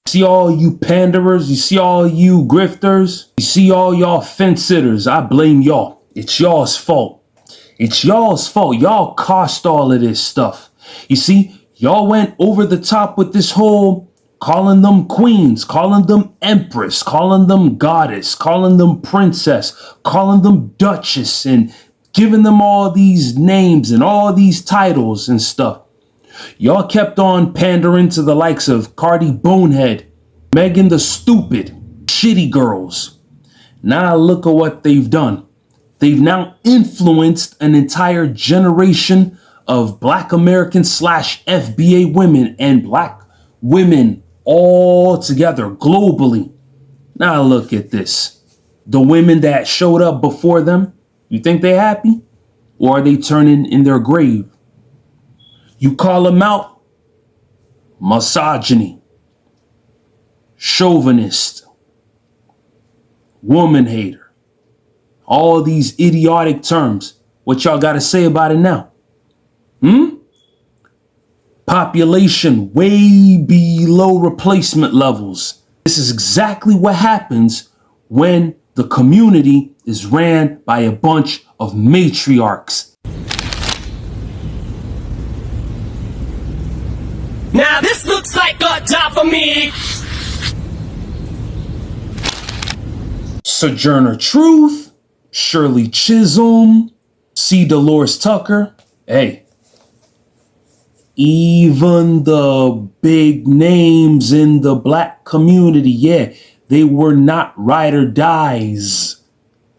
See all you panderers, you see all you grifters, you see all y'all fence sitters. I blame y'all. It's y'all's fault. It's y'all's fault. Y'all cost all of this stuff. You see, y'all went over the top with this whole calling them queens, calling them empress, calling them goddess, calling them princess, calling them duchess, and giving them all these names and all these titles and stuff. Y'all kept on pandering to the likes of Cardi Bonehead, Megan the Stupid, Shitty Girls. Now look at what they've done. They've now influenced an entire generation of Black American / FBA women and Black women all together globally. Now look at this. The women that showed up before them, you think they happy? Or are they turning in their grave? You call them out, misogyny, chauvinist, woman hater, all these idiotic terms. What y'all got to say about it now? Population way below replacement levels. This is exactly what happens when the community is ran by a bunch of matriarchs. Now this looks like a job for me. Sojourner Truth, Shirley Chisholm, C. Dolores Tucker. Hey, even the big names in the Black community, yeah, they were not ride or dies.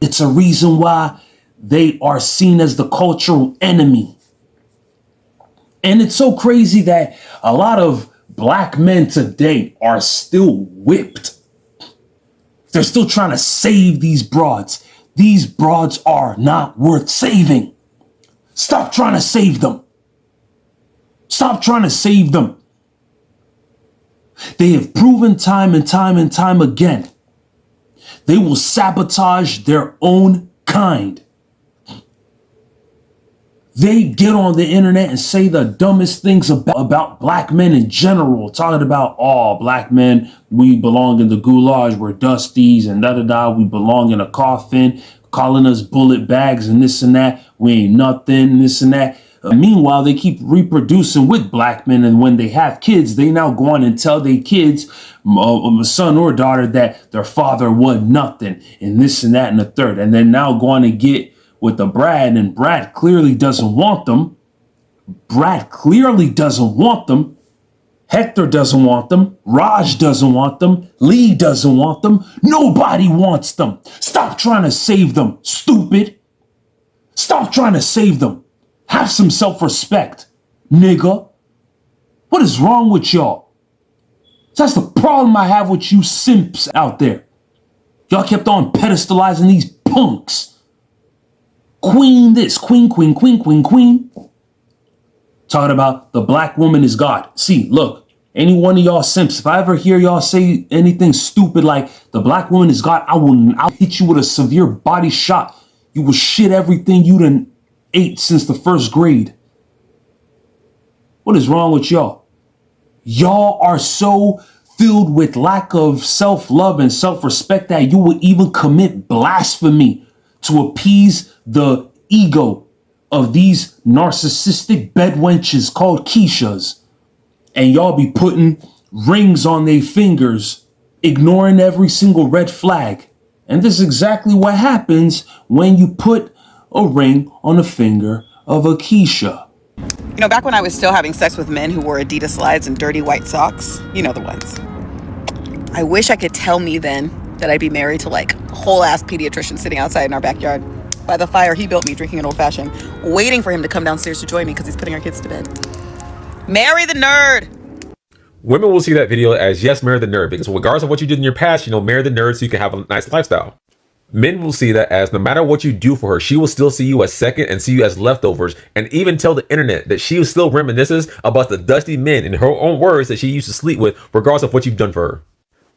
It's a reason why they are seen as the cultural enemy. And it's so crazy that a lot of Black men today are still whipped. They're still trying to save these broads. These broads are not worth saving. Stop trying to save them. Stop trying to save them. They have proven time and time again, they will sabotage their own kind. They get on the internet and say the dumbest things about Black men in general, talking about, oh, Black men, we belong in the goulash, we're dusties and da-da-da, we belong in a coffin, calling us bullet bags and this and that, we ain't nothing, this and that. Meanwhile, they keep reproducing with Black men, and when they have kids, they now go on and tell their kids, son or daughter, that their father was nothing, and this and that and the third, and then now go on and get with the Brad, and Brad clearly doesn't want them. Brad clearly doesn't want them. Hector doesn't want them. Raj doesn't want them. Lee doesn't want them. Nobody wants them. Stop trying to save them, stupid. Stop trying to save them. Have some self-respect, nigga. What is wrong with y'all? That's the problem I have with you simps out there. Y'all kept on pedestalizing these punks. Queen this, queen. Talking about the Black woman is God. See, look, any one of y'all simps, if I ever hear y'all say anything stupid like the Black woman is God, I'll hit you with a severe body shot. You will shit everything you done ate since the first grade. What is wrong with y'all? Y'all are so filled with lack of self-love and self-respect that you will even commit blasphemy to appease the ego of these narcissistic bedwenches called Keishas. And y'all be putting rings on their fingers, ignoring every single red flag. And this is exactly what happens when you put a ring on the finger of a Keisha. You know, back when I was still having sex with men who wore Adidas slides and dirty white socks, you know the ones. I wish I could tell me then that I'd be married to like a whole ass pediatrician sitting outside in our backyard by the fire he built me, drinking an old fashioned, waiting for him to come downstairs to join me because he's putting our kids to bed. Marry the nerd. Women will see that video as, yes, marry the nerd, because regardless of what you did in your past, marry the nerd so you can have a nice lifestyle. Men will see that as, no matter what you do for her, she will still see you as second and see you as leftovers, and even tell the internet that she still reminisces about the dusty men, in her own words, that she used to sleep with, regardless of what you've done for her.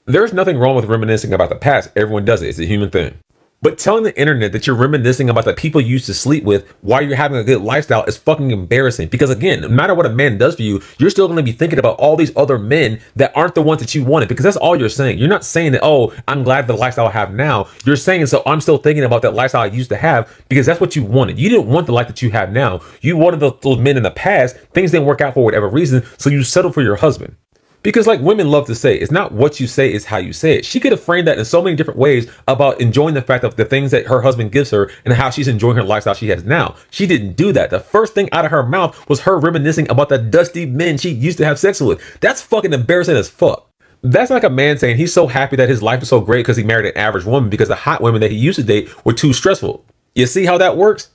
There's nothing wrong with reminiscing about the past. Everyone does it. It's a human thing. But telling the internet that you're reminiscing about the people you used to sleep with while you're having a good lifestyle is fucking embarrassing. Because again, no matter what a man does for you, you're still going to be thinking about all these other men that aren't the ones that you wanted. Because that's all you're saying. You're not saying that, oh, I'm glad the lifestyle I have now. You're saying, so I'm still thinking about that lifestyle I used to have, because that's what you wanted. You didn't want the life that you have now. You wanted those men in the past. Things didn't work out for whatever reason. So you settled for your husband. Because like women love to say, it's not what you say, it's how you say it. She could have framed that in so many different ways about enjoying the fact of the things that her husband gives her and how she's enjoying her lifestyle she has now. She didn't do that. The first thing out of her mouth was her reminiscing about the dusty men she used to have sex with. That's fucking embarrassing as fuck. That's like a man saying he's so happy that his life is so great because he married an average woman because the hot women that he used to date were too stressful. You see how that works?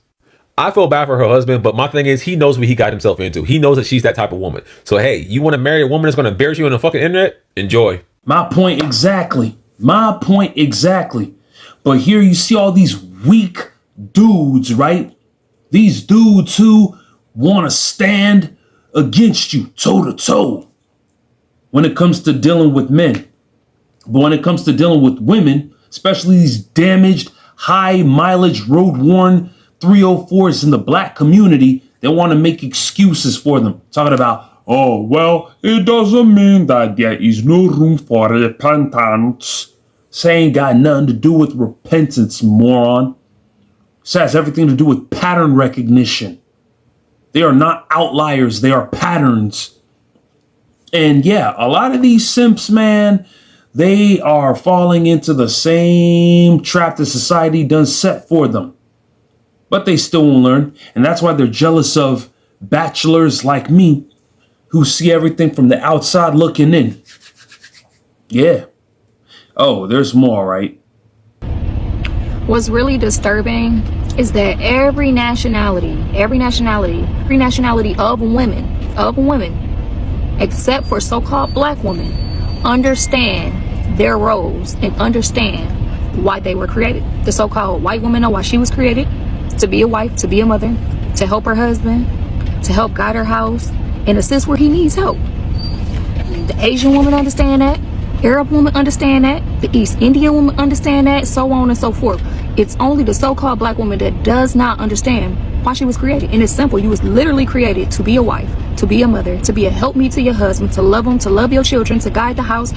I feel bad for her husband, but my thing is, he knows what he got himself into. He knows that she's that type of woman. So, hey, you want to marry a woman that's going to embarrass you on the fucking internet? Enjoy. My point exactly. My point exactly. But here you see all these weak dudes, right? These dudes who want to stand against you toe to toe when it comes to dealing with men. But when it comes to dealing with women, especially these damaged, high mileage, road worn 304s in the black community, they want to make excuses for them. Talking about, oh, well, it doesn't mean that there is no room for repentance. Saying got nothing to do with repentance, moron. This has everything to do with pattern recognition. They are not outliers, they are patterns. And yeah, a lot of these simps, man, they are falling into the same trap that society done set for them. But they still won't learn. And that's why they're jealous of bachelors like me who see everything from the outside looking in. Yeah. Oh, there's more, right? What's really disturbing is that every nationality of women, except for so-called black women, understand their roles and understand why they were created. The so-called white woman know why she was created. To be a wife, to be a mother, to help her husband, to help guide her house, and assist where he needs help. The Asian woman understand that. Arab woman understand that. The East Indian woman understand that. So on and so forth. It's only the so-called black woman that does not understand why she was created. And it's simple. You was literally created to be a wife, to be a mother, to be a helpmeet to your husband, to love him, to love your children, to guide the house,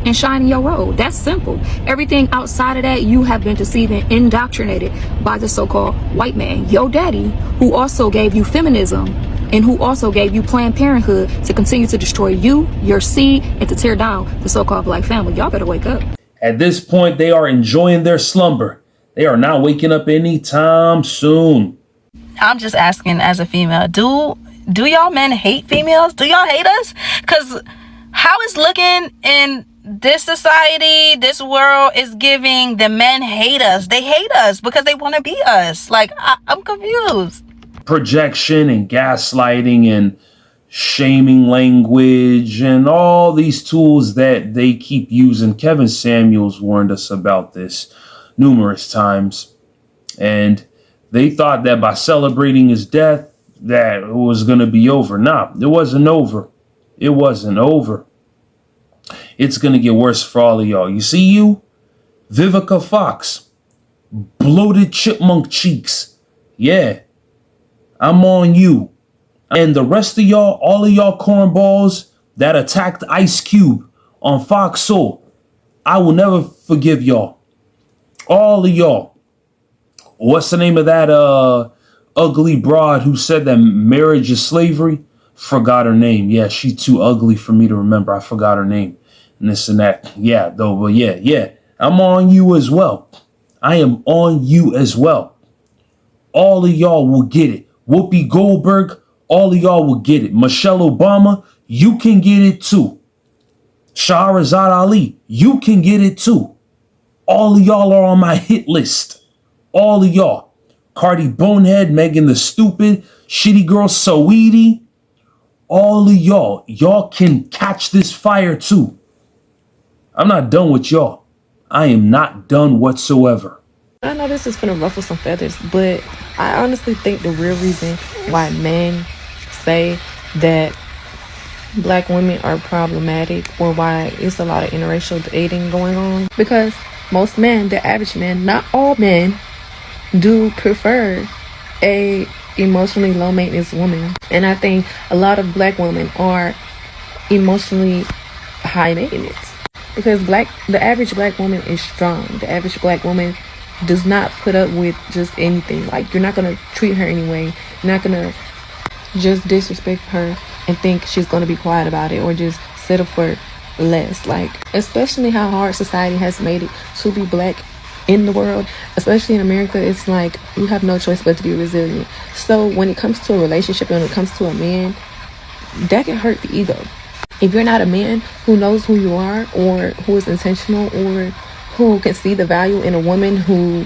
and shine in your road. That's simple. Everything outside of that, you have been deceived and indoctrinated by the so-called white man, your daddy, who also gave you feminism and who also gave you Planned Parenthood to continue to destroy you, your seed, and to tear down the so-called black family. Y'all better wake up. At this point, they are enjoying their slumber. They are not waking up anytime soon. I'm just asking as a female, do y'all men hate females? Do y'all hate us? Because how it's looking in this society, this world is giving the men hate us. They hate us because they want to be us. Like, I'm confused. Projection and gaslighting and shaming language and all these tools that they keep using. Kevin Samuels warned us about this numerous times. And they thought that by celebrating his death, that it was going to be over. Nah, it wasn't over. It wasn't over. It's going to get worse for all of y'all. You see you? Vivica Fox. Bloated chipmunk cheeks. Yeah. I'm on you. And the rest of y'all, all of y'all cornballs that attacked Ice Cube on Fox Soul, I will never forgive y'all. All of y'all. What's the name of that ugly broad who said that marriage is slavery? Forgot her name. Yeah, she's too ugly for me to remember. I forgot her name. And this and that. Yeah, though, but yeah. I'm on you as well. I am on you as well. All of y'all will get it. Whoopi Goldberg, all of y'all will get it. Michelle Obama, you can get it too. Shahrazad Ali, you can get it too. All of y'all are on my hit list. All of y'all. Cardi Bonehead, Megan the Stupid, Shitty Girl Saweetie. All of y'all can catch this fire too. I'm not done with y'all. I am not done whatsoever. I know this is gonna ruffle some feathers, but I honestly think the real reason why men say that black women are problematic or why it's a lot of interracial dating going on, because most men, the average man, not all men, do prefer a emotionally low maintenance woman. And I think a lot of black women are emotionally high maintenance, because the average black woman is strong. The average black woman does not put up with just anything. Like, you're not gonna treat her anyway. You're not gonna just disrespect her and think she's gonna be quiet about it, or just settle for less. Like, especially how hard society has made it to be black in the world, especially in America. It's like you have no choice but to be resilient. So when it comes to a relationship and when it comes to a man, that can hurt the ego. If you're not a man who knows who you are, or who is intentional, or who can see the value in a woman who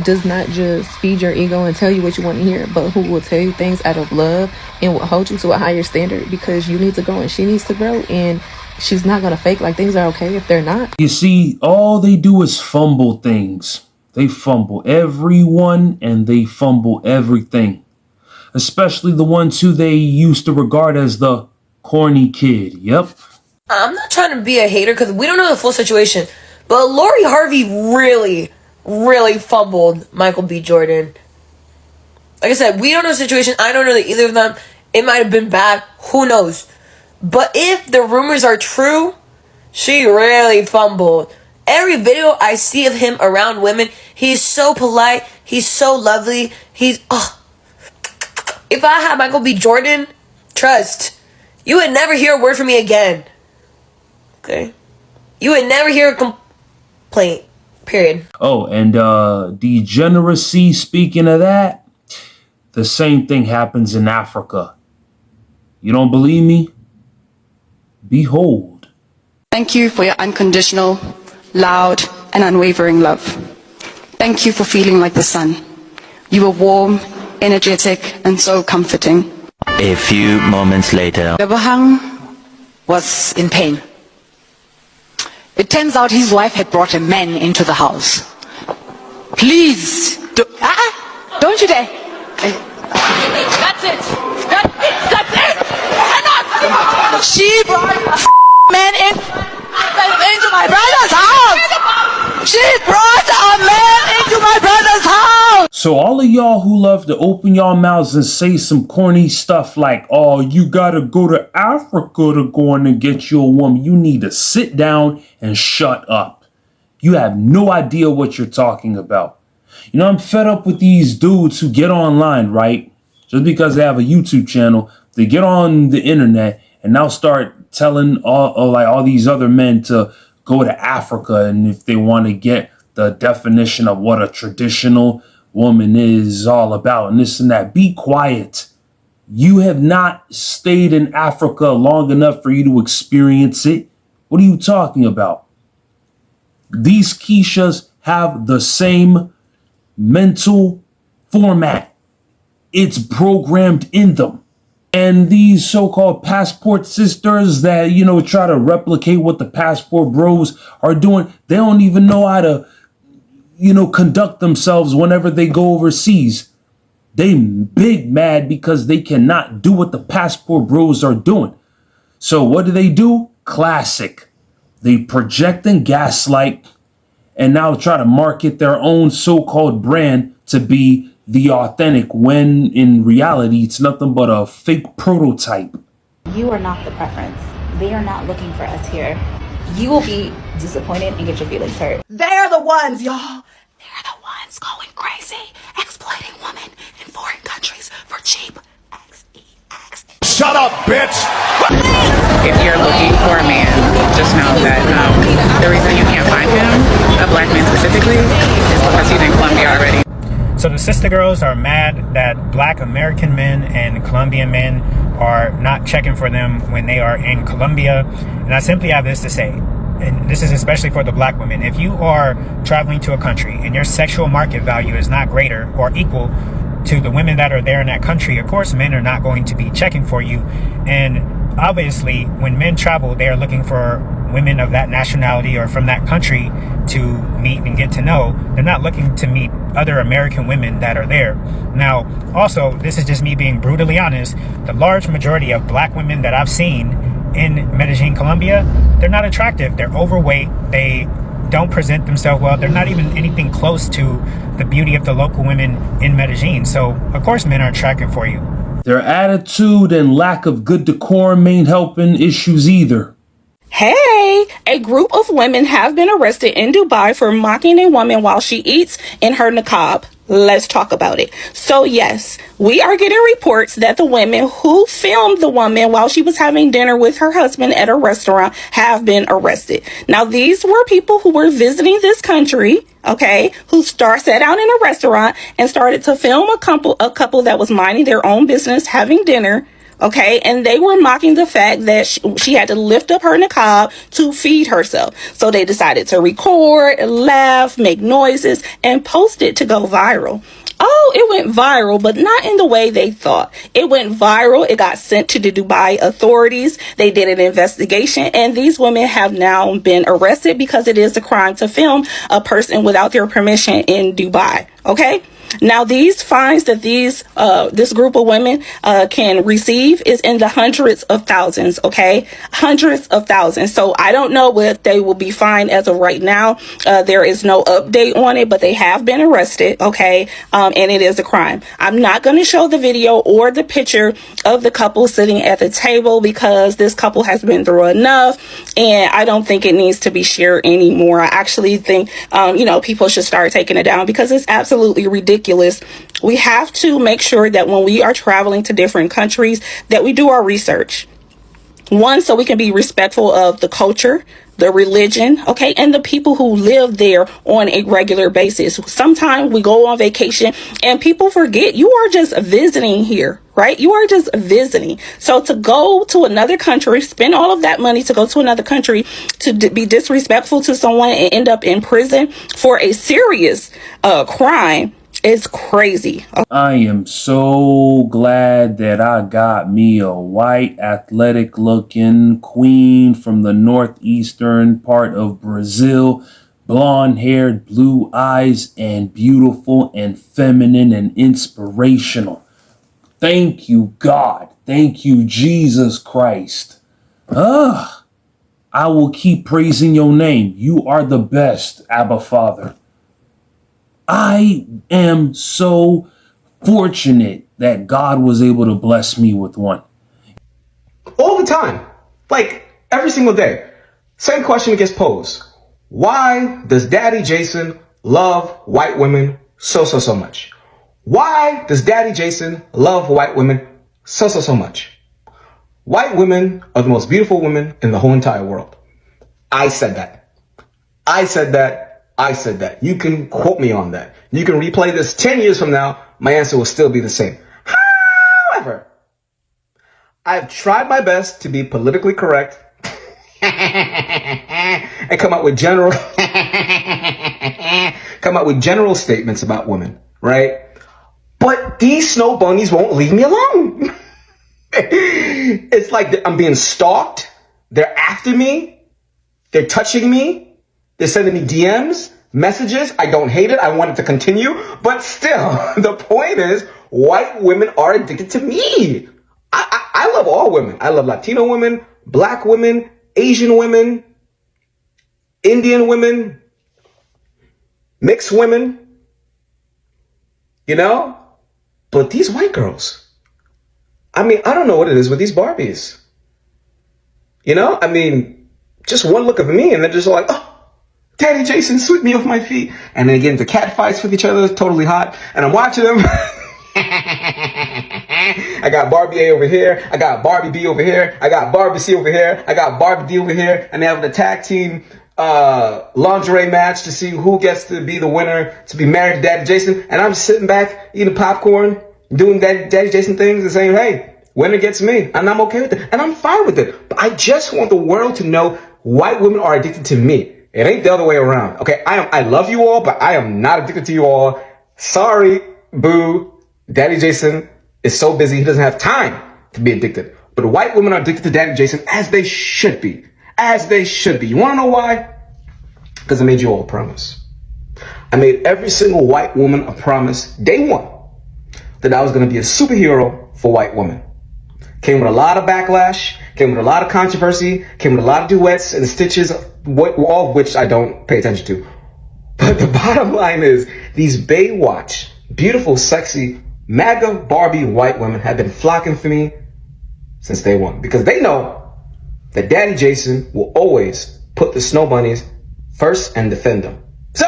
does not just feed your ego and tell you what you want to hear, but who will tell you things out of love and will hold you to a higher standard, because you need to grow and she needs to grow, and she's not going to fake like things are okay if they're not. You see, all they do is fumble things. They fumble everyone and they fumble everything. Especially the ones who they used to regard as the corny kid. Yep. I'm not trying to be a hater because we don't know the full situation, but Lori Harvey really fumbled Michael B. Jordan. Like I said, we don't know the situation. I don't know that either of them. It might have been bad. Who knows? But if the rumors are true, she really fumbled. Every video I see of him around women, he's so polite. He's so lovely. If I had Michael B. Jordan, trust, you would never hear a word from me again. Okay? You would never hear a complaint. Period. Oh, and degeneracy, speaking of that, the same thing happens in Africa. You don't believe me? Behold. Thank you for your unconditional, loud, and unwavering love. Thank you for feeling like the sun. You were warm, energetic, and so comforting. A few moments later. Abraham was in pain. It turns out his wife had brought a man into the house. Please, don't you dare. That's it! That's it! Enough! She brought a man into my brother's house. She brought a man into my brother's house. So all of y'all who love to open y'all mouths and say some corny stuff like, oh, you gotta go to Africa to go in and get you a woman, you need to sit down and shut up. You have no idea what you're talking about. You know, I'm fed up with these dudes who get online, right? Just because they have a YouTube channel, they get on the internet and now start telling all these other men to go to Africa, and if they want to get the definition of what a traditional woman is all about and this and that. Be quiet. You have not stayed in Africa long enough for you to experience it. What are you talking about? These Keishas have the same mental format. It's programmed in them. And these so-called passport sisters that, you know, try to replicate what the passport bros are doing, they don't even know how to, you know, conduct themselves whenever they go overseas. They big mad because they cannot do what the passport bros are doing. So what do? Classic. They project and gaslight and now try to market their own so-called brand to be the authentic, when in reality it's nothing but a fake prototype. You are not the preference. They are not looking for us here. You will be disappointed and get your feelings hurt. They're the ones, y'all. They're the ones going crazy, exploiting women in foreign countries for cheap sex. Shut up, bitch! If you're looking for a man, just know that the reason you can't find him, a black man specifically, is because he's in Colombia already. So the sister girls are mad that black American men and Colombian men are not checking for them when they are in Colombia. And I simply have this to say, and this is especially for the black women. If you are traveling to a country and your sexual market value is not greater or equal to the women that are there in that country, of course, men are not going to be checking for you. And obviously, when men travel, they are looking for women of that nationality or from that country to meet and get to know. They're not looking to meet other American women that are there. Now, also, this is just me being brutally honest, the large majority of black women that I've seen in Medellin, Colombia, they're not attractive. They're overweight. They don't present themselves well. They're not even anything close to the beauty of the local women in Medellin. So, of course, men are attracted for you. Their attitude and lack of good decorum ain't helping issues either. Hey, a group of women have been arrested in Dubai for mocking a woman while she eats in her niqab. Let's talk about it. So yes, we are getting reports that the women who filmed the woman while she was having dinner with her husband at a restaurant have been arrested. Now, these were people who were visiting this country, okay, who sat down in a restaurant and started to film a couple that was minding their own business, having dinner. Okay, and they were mocking the fact that she had to lift up her niqab to feed herself. So they decided to record, laugh, make noises, and post it to go viral. Oh, it went viral, but not in the way they thought. It went viral. It got sent to the Dubai authorities. They did an investigation, and these women have now been arrested because it is a crime to film a person without their permission in Dubai. Okay? Now, these fines that this group of women can receive is in the hundreds of thousands, okay? Hundreds of thousands. So I don't know what they will be fined as of right now. There is no update on it, but they have been arrested, okay? And it is a crime. I'm not going to show the video or the picture of the couple sitting at the table because this couple has been through enough, and I don't think it needs to be shared anymore. I actually think, people should start taking it down because it's absolutely ridiculous. We have to make sure that when we are traveling to different countries that we do our research. One, so we can be respectful of the culture, the religion, okay, and the people who live there on a regular basis. Sometimes we go on vacation and people forget you are just visiting here, right? You are just visiting. So to go to another country, spend all of that money to go to another country to be disrespectful to someone and end up in prison for a serious crime, it's crazy. I am so glad that I got me a white, athletic looking queen from the northeastern part of Brazil. Blonde haired, blue eyes, and beautiful and feminine and inspirational. Thank you, God. Thank you, Jesus Christ. I will keep praising your name. You are the best, Abba Father. I am so fortunate that God was able to bless me with one. All the time. Like, every single day. Same question gets posed. Why does Daddy Jason love white women so much? Why does Daddy Jason love white women so much? White women are the most beautiful women in the whole entire world. I said that. I said that. I said that. You can quote me on that. You can replay this 10 years from now. My answer will still be the same. However, I've tried my best to be politically correct and come up with general statements about women, right? But these snow bunnies won't leave me alone. It's like I'm being stalked. They're after me. They're touching me. They're sending me DMs, messages. I don't hate it. I want it to continue. But still, the point is, white women are addicted to me. I love all women. I love Latino women, black women, Asian women, Indian women, mixed women, But these white girls, I don't know what it is with these Barbies. Just one look of me and they're just like, oh, Daddy Jason, sweep me off my feet. And then get into cat fights with each other. It's totally hot. And I'm watching them. I got Barbie A over here. I got Barbie B over here. I got Barbie C over here. I got Barbie D over here. And they have the tag team lingerie match to see who gets to be the winner to be married to Daddy Jason. And I'm sitting back eating popcorn, doing Daddy Jason things and saying, hey, winner gets me. And I'm okay with it. And I'm fine with it. But I just want the world to know white women are addicted to me. It ain't the other way around. Okay, I love you all, but I am not addicted to you all. Sorry, boo. Daddy Jason is so busy, he doesn't have time to be addicted. But white women are addicted to Daddy Jason as they should be. As they should be. You want to know why? Because I made you all a promise. I made every single white woman a promise day one that I was going to be a superhero for white women. Came with a lot of backlash, came with a lot of controversy, came with a lot of duets and stitches, all of which I don't pay attention to. But the bottom line is, these Baywatch, beautiful, sexy, MAGA Barbie white women have been flocking for me since day one. Because they know that Daddy Jason will always put the snow bunnies first and defend them. So,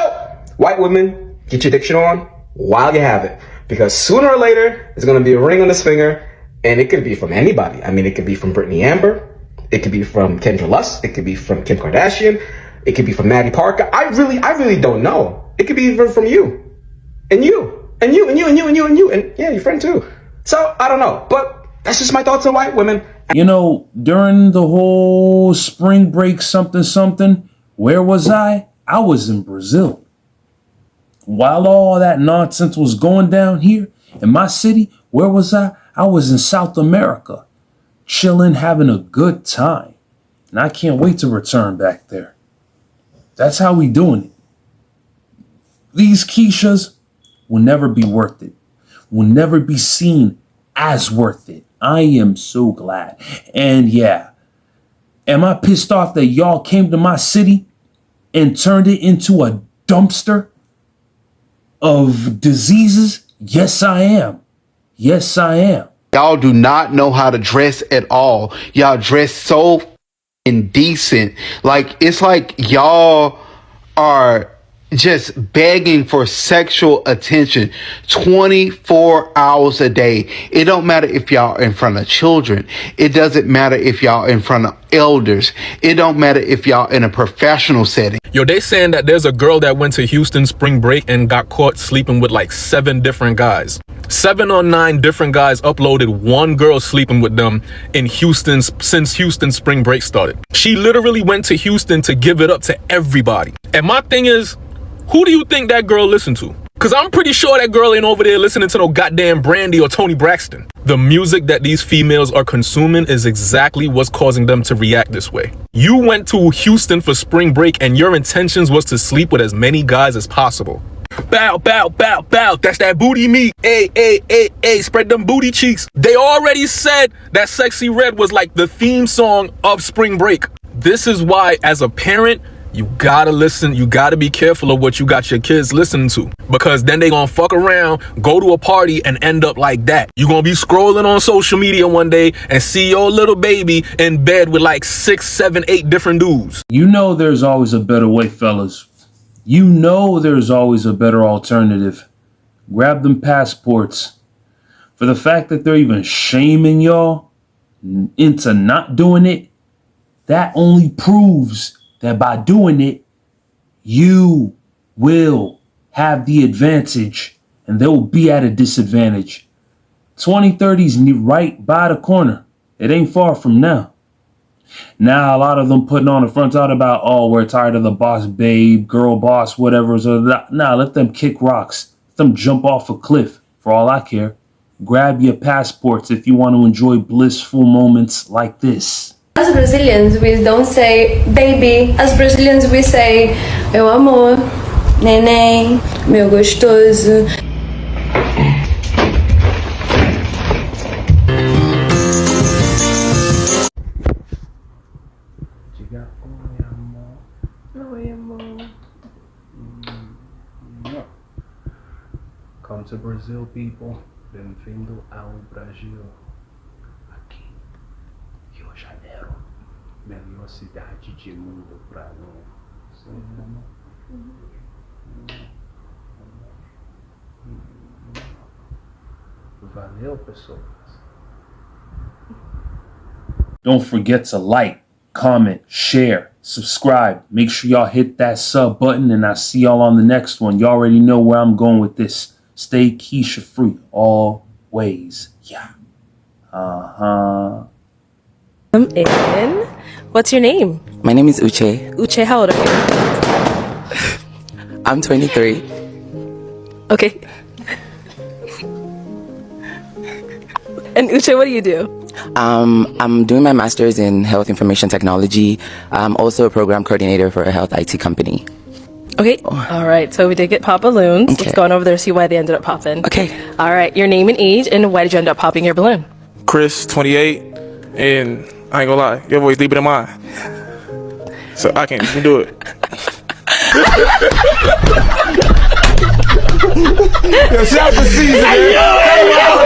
white women, get your diction on while you have it. Because sooner or later, there's going to be a ring on this finger, and it could be from anybody. I mean, it could be from Brittany Amber. It could be from Kendra Lust. It could be from Kim Kardashian. It could be from Maddie Parker. I really don't know. It could be even from you. And you. And you, and you, and you, and you, and you. And yeah, your friend too. So, I don't know. But that's just my thoughts on white women. You know, during the whole spring break something, where was I? I was in Brazil. While all that nonsense was going down here in my city, where was I? I was in South America, chilling, having a good time. And I can't wait to return back there. That's how we doing it. These Keishas will never be worth it. Will never be seen as worth it. I am so glad. And yeah, am I pissed off that y'all came to my city and turned it into a dumpster of diseases? Yes, I am. Yes, I am. Y'all do not know how to dress at all. Y'all dress so indecent. Like, it's like y'all are just begging for sexual attention 24 hours a day. It don't matter if y'all in front of children. It doesn't matter if y'all in front of elders. It don't matter if y'all in a professional setting. Yo, they saying that there's a girl that went to Houston spring break and got caught sleeping with like 7 different guys. 7 or 9 different guys uploaded one girl sleeping with them in Houston since Houston spring break started. She literally went to Houston to give it up to everybody. And my thing is, who do you think that girl listened to? Because I'm pretty sure that girl ain't over there listening to no goddamn Brandy or Tony Braxton. The music that these females are consuming is exactly what's causing them to react this way. You went to Houston for spring break and your intentions was to sleep with as many guys as possible. Bow, bow, bow, bow. That's that booty meat. Hey, hey, hey, hey, spread them booty cheeks. They already said that Sexy Red was like the theme song of spring break. This is why, as a parent, you gotta listen. You gotta be careful of what you got your kids listening to, because then they gonna fuck around, go to a party and end up like that. You gonna be scrolling on social media one day and see your little baby in bed with like 6, 7, 8 different dudes. You know there's always a better way, fellas. You know there's always a better alternative. Grab them passports. For the fact that they're even shaming y'all into not doing it, that only proves that by doing it, you will have the advantage and they'll be at a disadvantage. 2030's right by the corner. It ain't far from now. Now, a lot of them putting on the front out about, oh, we're tired of the boss babe, girl boss, whatever. So nah, let them kick rocks. Let them jump off a cliff, for all I care. Grab your passports if you want to enjoy blissful moments like this. As Brazilians, we don't say baby. As Brazilians, we say meu amor, neném, meu gostoso. Come to Brazil, people. Bem-vindo ao Brasil. Aqui, Rio de Janeiro, melhor cidade de mundo pra não. Valeu, pessoas. Don't forget to like, comment, share, subscribe. Make sure y'all hit that sub button, and I'll see y'all on the next one. You already know where I'm going with this. Stay Keisha free always. Yeah. And what's your name? My name is Uche. Uche, how old are you? I'm 23. Okay. And Uche, what do you do? I'm doing my master's in health information technology. I'm also a program coordinator for a health IT company. Okay. All right. So we did get pop balloons. Okay. Let's go on over there and see why they ended up popping. Okay. All right. Your name and age, and why did you end up popping your balloon? Chris, 28, and I ain't gonna lie, your voice deeper than mine. So I can't even do it. Yo, shout out to Caesar, man.